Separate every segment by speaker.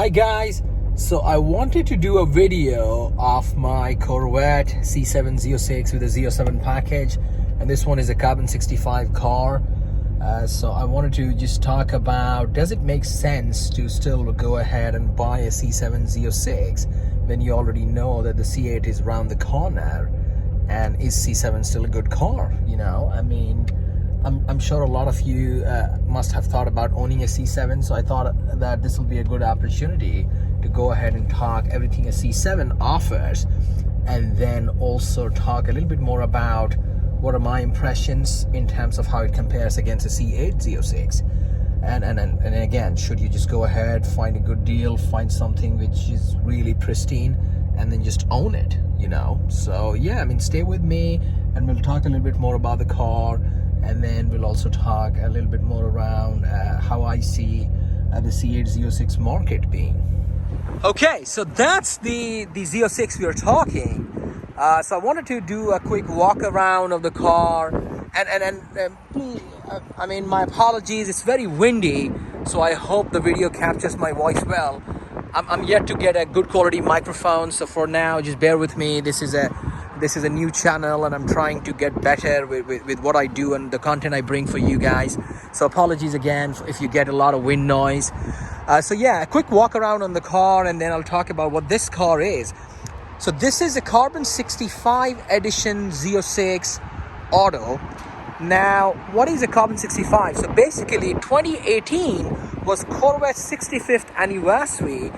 Speaker 1: Hi guys, so I wanted to do a video of my Corvette C7 Z06 with a Z07 package, and this one is a carbon 65 car. So I wanted to just talk about, does it make sense to still go ahead and buy a C7 Z06 when you already know that the C8 is around the corner? And is C7 still a good car? You know, I mean, I'm sure a lot of you must have thought about owning a C7, so I thought that this will be a good opportunity to go ahead and talk everything a C7 offers, and then also talk a little bit more about what are my impressions in terms of how it compares against a C8 Z06. And again, should you just go ahead, find a good deal, find something which is really pristine, and then just own it, you know? So yeah, I mean, stay with me and we'll talk a little bit more about the car, and then we'll also talk a little bit more around how I see the C8 Z06 market being. Okay, so that's the Z06 we are talking. So I wanted to do a quick walk around of the car, and I mean, my apologies, it's very windy, so I hope the video captures my voice well. I'm yet to get a good quality microphone, so for now just bear with me. This is a new channel and I'm trying to get better with what I do and the content I bring for you guys. So apologies again if you get a lot of wind noise. So yeah, a quick walk around on the car, and then I'll talk about what this car is. So this is a carbon 65 edition Z06 auto. Now, what is a carbon 65? So basically 2018 was Corvette's 65th anniversary,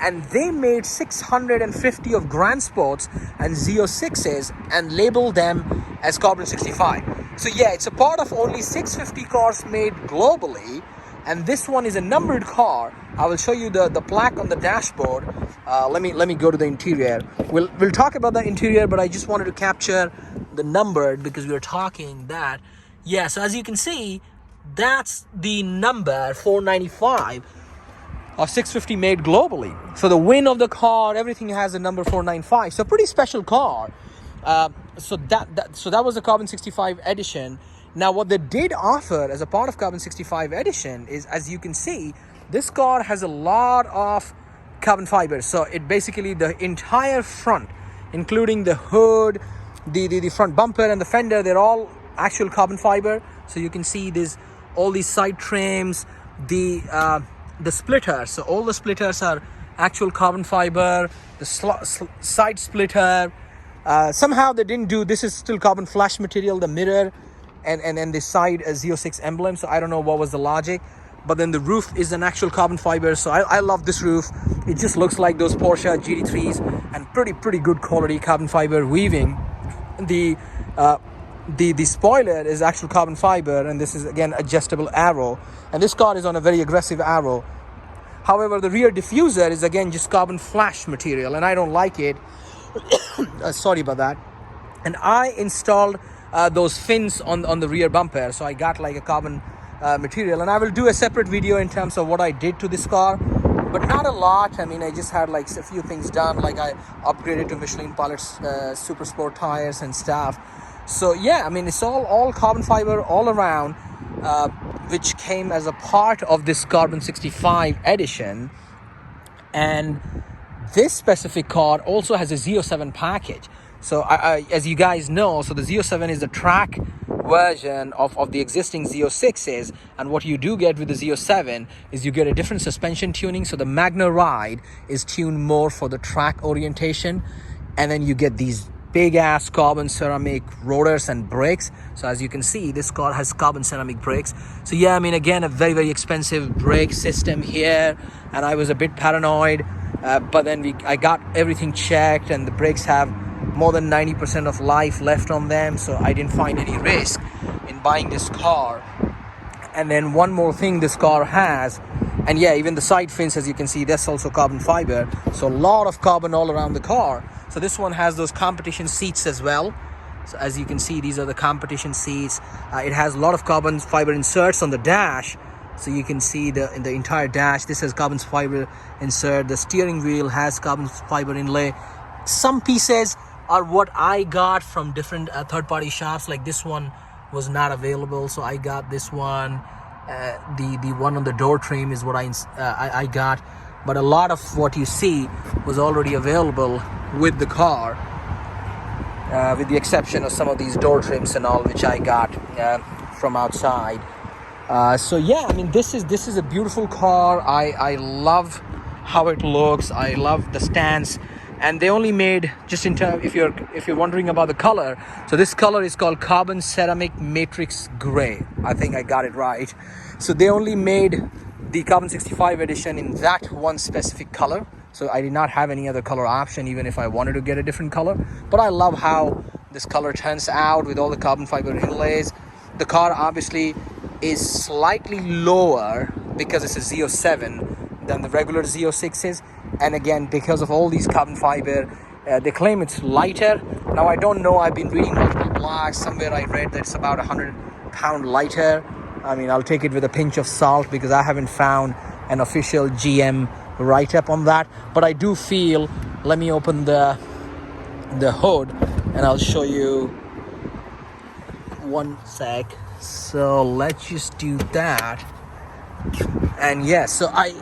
Speaker 1: and they made 650 of Grand Sports and Z06s and labeled them as carbon 65. So yeah, it's a part of only 650 cars made globally, and this one is a numbered car. I will show you the plaque on the dashboard. Let me go to the interior. We'll talk about the interior, but I just wanted to capture the numbered because we were talking that. Yeah, so as you can see, that's the number 495 of 650 made globally. So the VIN of the car, everything has a number 495. So pretty special car. So that was the carbon 65 edition. Now what they did offer as a part of carbon 65 edition is, as you can see, this car has a lot of carbon fibers. So it basically, the entire front, including the hood, the front bumper and the fender, they're all actual carbon fiber. So you can see all these side trims, the splitters. So all the splitters are actual carbon fiber. The side splitter, somehow they didn't do, this is still carbon flash material, the mirror and the side Z06 emblem. So I don't know what was the logic, but then the roof is an actual carbon fiber. So I love this roof. It just looks like those Porsche GT3s, and pretty good quality carbon fiber weaving. The spoiler is actual carbon fiber, and this is again adjustable arrow, and this car is on a very aggressive arrow. However, the rear diffuser is again just carbon flash material, and I don't like it. Sorry about that. And I installed those fins on the rear bumper, so I got like a carbon material, and I will do a separate video in terms of what I did to this car, but not a lot. I mean, I just had like a few things done, like I upgraded to Michelin Pilot's super sport tires and stuff. So yeah, I mean, it's all carbon fiber all around, which came as a part of this carbon 65 edition. And this specific car also has a Z07 package. So as you guys know, so the Z07 is the track version of the existing Z06s, and what you do get with the Z07 is you get a different suspension tuning. So the Magna Ride is tuned more for the track orientation, and then you get these big ass carbon ceramic rotors and brakes. So as you can see, this car has carbon ceramic brakes. So yeah, I mean, again, a very expensive brake system here, and I was a bit paranoid, but then I got everything checked, and the brakes have more than 90% of life left on them, so I didn't find any risk in buying this car. And then one more thing this car has, and yeah, even the side fins, as you can see, that's also carbon fiber. So a lot of carbon all around the car. So this one has those competition seats as well. So as you can see, these are the competition seats. It has a lot of carbon fiber inserts on the dash. So you can see in the entire dash, this has carbon fiber insert. The steering wheel has carbon fiber inlay. Some pieces are what I got from different third-party shops. Like this one was not available, so I got this one. The one on the door trim is what I got. but a lot of what you see was already available with the car, with the exception of some of these door trims and all, which I got from outside. So yeah, I mean, this is a beautiful car. I love how it looks. I love the stance. And they only made, just in terms, if you're wondering about the color, so this color is called Carbon Ceramic Matrix Gray. I think I got it right. So they only made the Carbon 65 edition in that one specific color. So I did not have any other color option, even if I wanted to get a different color. But I love how this color turns out with all the carbon fiber inlays. The car obviously is slightly lower because it's a Z07 than the regular Z06 is. And again, because of all these carbon fiber, they claim it's lighter. Now, I don't know. I've been reading multiple blogs. Somewhere I read that it's about 100-pound lighter. I mean, I'll take it with a pinch of salt because I haven't found an official GM write-up on that. But I do feel, let me open the hood and I'll show you. One sec. So let's just do that. And yes, so I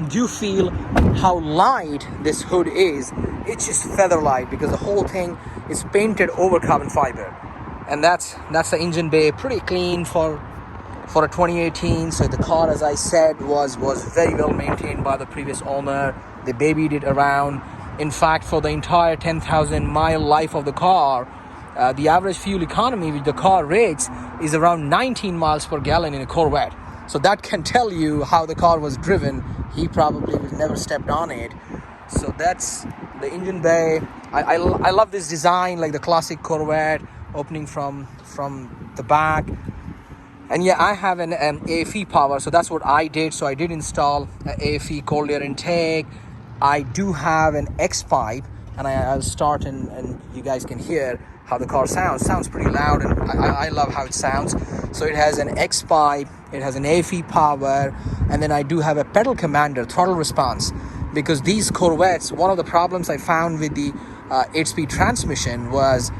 Speaker 1: do feel how light this hood is. It's just feather light because the whole thing is painted over carbon fiber, and that's the engine bay, pretty clean for a 2018. So the car, as I said, was very well maintained by the previous owner. They babied it around. In fact, for the entire 10,000 mile life of the car, the average fuel economy which the car rates is around 19 miles per gallon in a Corvette. So that can tell you how the car was driven. He probably was never stepped on it. So that's the engine bay. I love this design, like the classic Corvette opening from the back. And yeah, I have an AFE power, so that's what I did. So I did install an AFE cold air intake. I do have an X pipe, and I'll start and you guys can hear how the car sounds pretty loud, and I love how it sounds. So it has an X pipe, it has an AFE power, and then I do have a pedal commander, throttle response, because these Corvettes, one of the problems I found with the 8-speed transmission was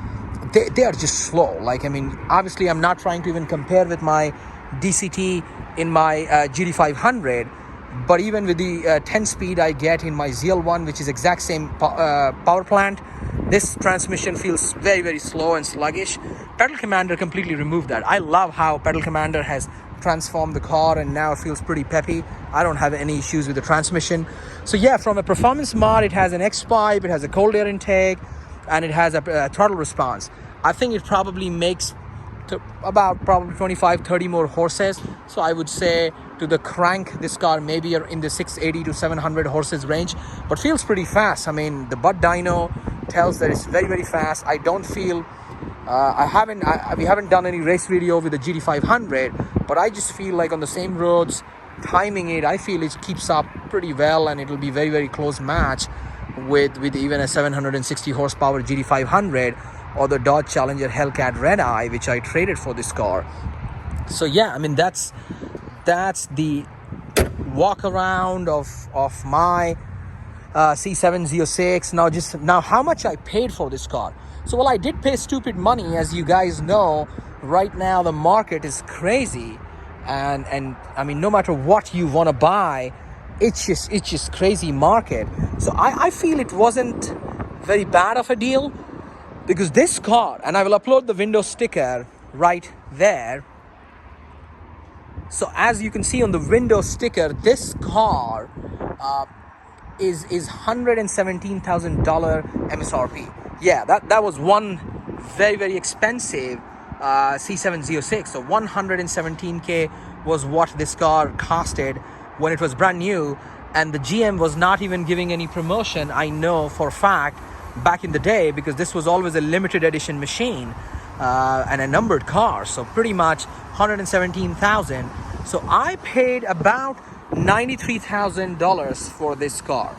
Speaker 1: they are just slow. Like, I mean, obviously I'm not trying to even compare with my DCT in my GT500, but even with the 10-speed I get in my ZL1, which is exact same power plant, this transmission feels very, very slow and sluggish. Pedal Commander completely removed that. I love how Pedal Commander has transformed the car, and now it feels pretty peppy. I don't have any issues with the transmission. So yeah, from a performance mod, it has an X pipe, it has a cold air intake, and it has a throttle response. I think it probably makes about 25-30 more horses. So I would say to the crank, this car maybe in the 680 to 700 horses range, but feels pretty fast. I mean, the butt dyno tells that it's very, very fast. I don't feel we haven't done any race video with the GT500, but I just feel like on the same roads, timing it, I feel it keeps up pretty well, and it will be very, very close match with even a 760 horsepower GT500 or the Dodge Challenger Hellcat Red Eye, which I traded for this car. So yeah, I mean, that's the walk around of my C7 Z06. Now how much I paid for this car. So, well, I did pay stupid money. As you guys know, right now the market is crazy, and I mean, no matter what you want to buy, it's just crazy market. So I feel it wasn't very bad of a deal, because this car, and I will upload the window sticker right there. So as you can see on the window sticker, this car is $117,000 MSRP. Yeah, that was one very, very expensive C7 Z06. So 117K was what this car costed when it was brand new, and the GM was not even giving any promotion, I know for a fact, back in the day, because this was always a limited edition machine and a numbered car. So pretty much 117,000. So I paid about $93,000 for this car.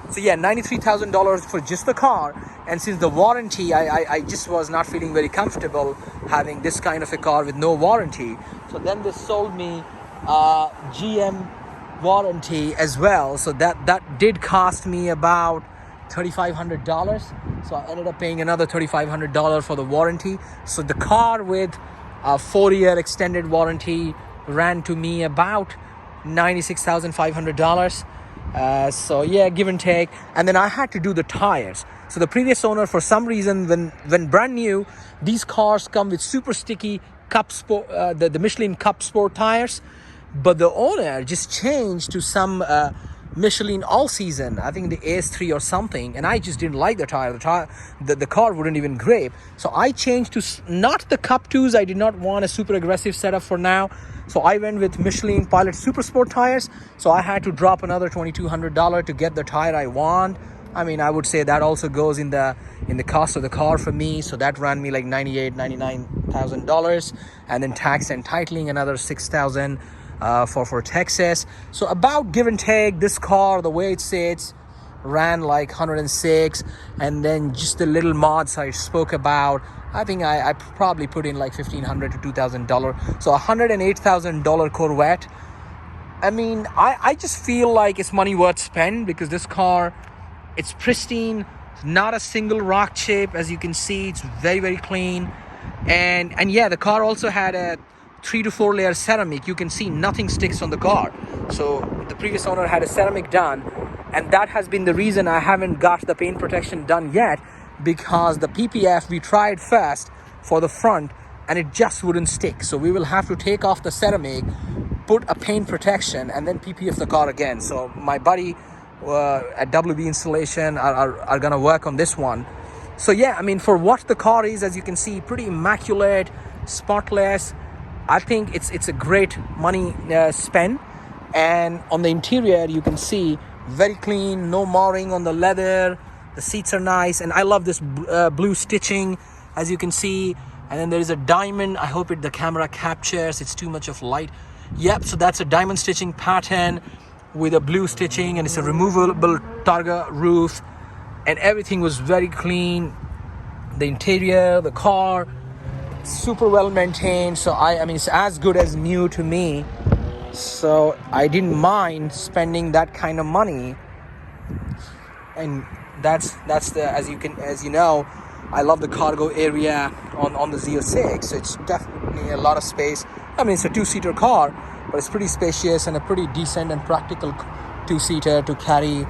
Speaker 1: So yeah, $93,000 for just the car. And since the warranty, I just was not feeling very comfortable having this kind of a car with no warranty. So then they sold me GM warranty as well. So that did cost me about $3,500. So I ended up paying another $3,500 for the warranty. So the car with a 4-year extended warranty ran to me about $96,500. So yeah, give and take. And then I had to do the tires. So the previous owner, for some reason, when brand new, these cars come with super sticky Cup Sport, the Michelin Cup Sport tires, but the owner just changed to some Michelin all season, I think the AS3 or something, and I just didn't like the tire. The car wouldn't even grip. So I changed to not the Cup 2s. I did not want a super aggressive setup for now. So I went with Michelin Pilot Super Sport tires. So I had to drop another $2,200 to get the tire I want. I mean, I would say that also goes in the cost of the car for me. So that ran me like $99,000, and then tax and titling another $6,000 for Texas. So about give and take, this car, the way it sits, ran like 106, and then just the little mods I spoke about, I think I probably put in like $1,500 to $2,000. So $108,000 Corvette. I mean, I just feel like it's money worth spend, because this car, it's pristine, not a single rock chip. As you can see, it's very, very clean. And yeah, the car also had a 3 to 4 layer ceramic. You can see nothing sticks on the car. So the previous owner had a ceramic done, and that has been the reason I haven't got the paint protection done yet, because the PPF we tried first for the front and it just wouldn't stick. So we will have to take off the ceramic, put a paint protection, and then PPF the car again. So my buddy at WB Installation are gonna work on this one. So yeah, I mean, for what the car is, as you can see, pretty immaculate, spotless. I think it's a great money spend. And on the interior, you can see very clean, no marring on the leather. The seats are nice, and I love this blue stitching, as you can see. And then there is a diamond. I hope the camera captures. It's too much of light. Yep, so that's a diamond stitching pattern with a blue stitching, and it's a removable Targa roof, and everything was very clean. The interior, the car, super well maintained. So I mean, it's as good as new to me. So I didn't mind spending that kind of money. And that's the, as you know, I love the cargo area on the Z06. So it's definitely a lot of space. I mean, it's a 2-seater car, but it's pretty spacious and a pretty decent and practical 2-seater to carry,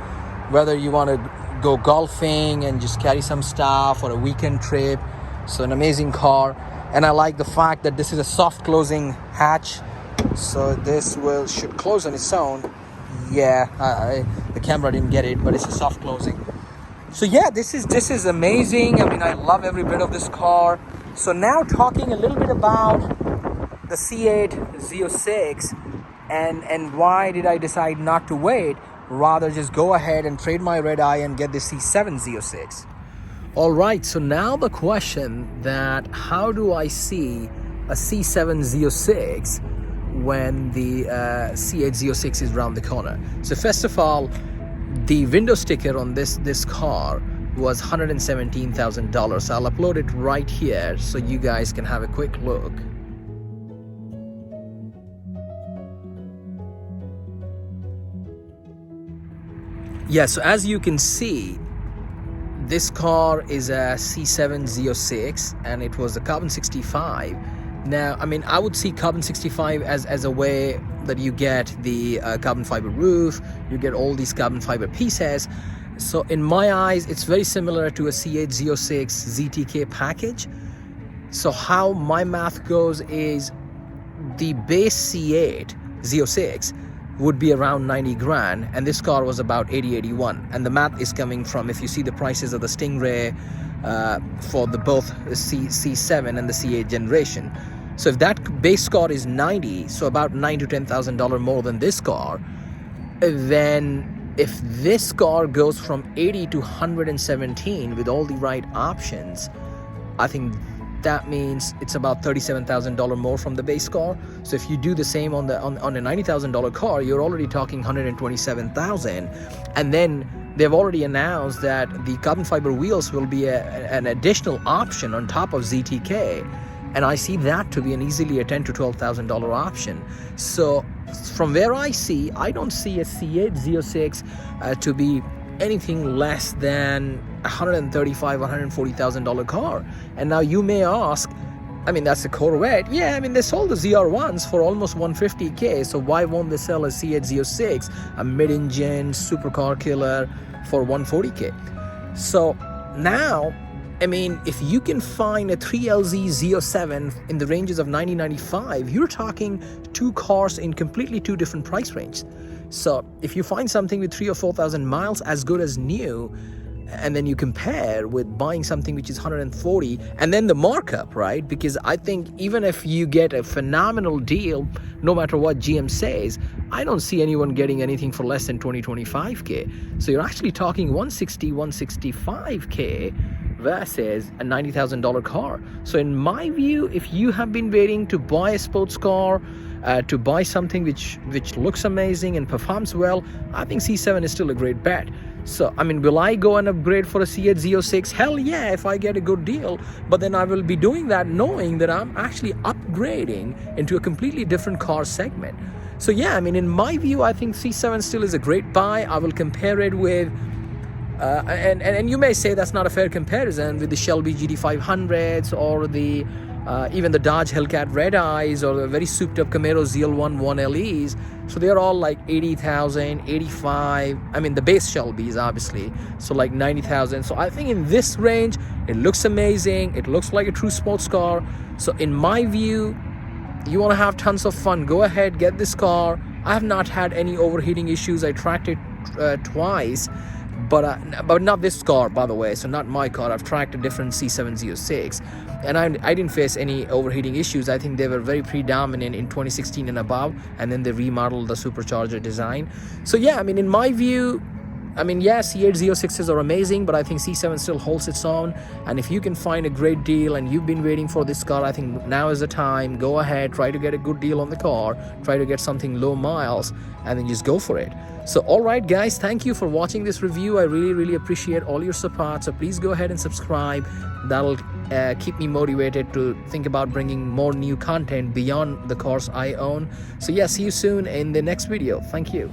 Speaker 1: whether you want to go golfing and just carry some stuff, or a weekend trip. So an amazing car. And I like the fact that this is a soft closing hatch, so this should close on its own. Yeah, the camera didn't get it, but it's a soft closing. So yeah, this is amazing. I mean, I love every bit of this car. So now talking a little bit about the C8 Z06 and why did I decide not to wait, rather just go ahead and trade my red eye and get the C7 Z06. All right, so now the question that how do I see a C7 Z06 when the C8 Z06 is around the corner? So first of all, the window sticker on this car was $117,000. So I'll upload it right here so you guys can have a quick look. Yeah, so as you can see, this car is a C7 Z06, and it was a carbon 65. Now, I mean, I would see carbon 65 as a way that you get the carbon fiber roof, you get all these carbon fiber pieces. So in my eyes, it's very similar to a C8 Z06 ZTK package. So how my math goes is the base C8 Z06 would be around 90 grand, and this car was about 81. And the math is coming from, if you see the prices of the Stingray for both the C7 and the C8 generation. So if that base car is 90, so about $9,000 to $10,000 more than this car, then if this car goes from 80 to 117 with all the right options, I think that means it's about $37,000 more from the base car. So if you do the same on a $90,000 car, you're already talking $127,000. And then they've already announced that the carbon fiber wheels will be an additional option on top of ZTK. And I see that to be an easily a $10,000 to $12,000 option. So from where I see, I don't see a C8 Z06 to be anything less than $135,000, $140,000 car. And now you may ask, I mean, that's a Corvette. Yeah, I mean, they sold the ZR1s for almost 150K, so why won't they sell a C8 Z06, a mid-engine supercar killer, for 140K? So now, I mean, if you can find a 3LZ Z07 in the ranges of 90-95, you're talking two cars in completely two different price ranges. So if you find something with 3,000 or 4,000 miles as good as new, and then you compare with buying something which is 140, and then the markup, right? Because I think even if you get a phenomenal deal, no matter what GM says, I don't see anyone getting anything for less than 20-25K. So you're actually talking 160, 165K versus a $90,000 car. So in my view, if you have been waiting to buy a sports car, to buy something which looks amazing and performs well, I think C7 is still a great bet. So, I mean, will I go and upgrade for a C8 Z06? Hell yeah, if I get a good deal. But then I will be doing that knowing that I'm actually upgrading into a completely different car segment. So yeah, I mean, in my view, I think C7 still is a great buy. I will compare it with and you may say that's not a fair comparison with the Shelby GT500s or the even the Dodge Hellcat Red Eyes or the very souped up Camaro ZL1 1LEs. So they're all like 80,000, 85. I mean, the base Shelby's obviously, so like 90,000. So I think in this range, it looks amazing. It looks like a true sports car. So in my view, you want to have tons of fun, go ahead, get this car. I have not had any overheating issues. I tracked it twice. But not this car, by the way. So not my car. I've tracked a different C7 Z06, and I didn't face any overheating issues. I think they were very predominant in 2016 and above, and then they remodeled the supercharger design. So yeah, I mean, in my view, I mean, yeah, C8 Z06s are amazing, but I think C7 still holds its own. And if you can find a great deal and you've been waiting for this car, I think now is the time. Go ahead, try to get a good deal on the car, try to get something low miles, and then just go for it. So all right, guys, thank you for watching this review. I really appreciate all your support. So please go ahead and subscribe. That'll keep me motivated to think about bringing more new content beyond the cars I own. So yeah, see you soon in the next video. Thank you.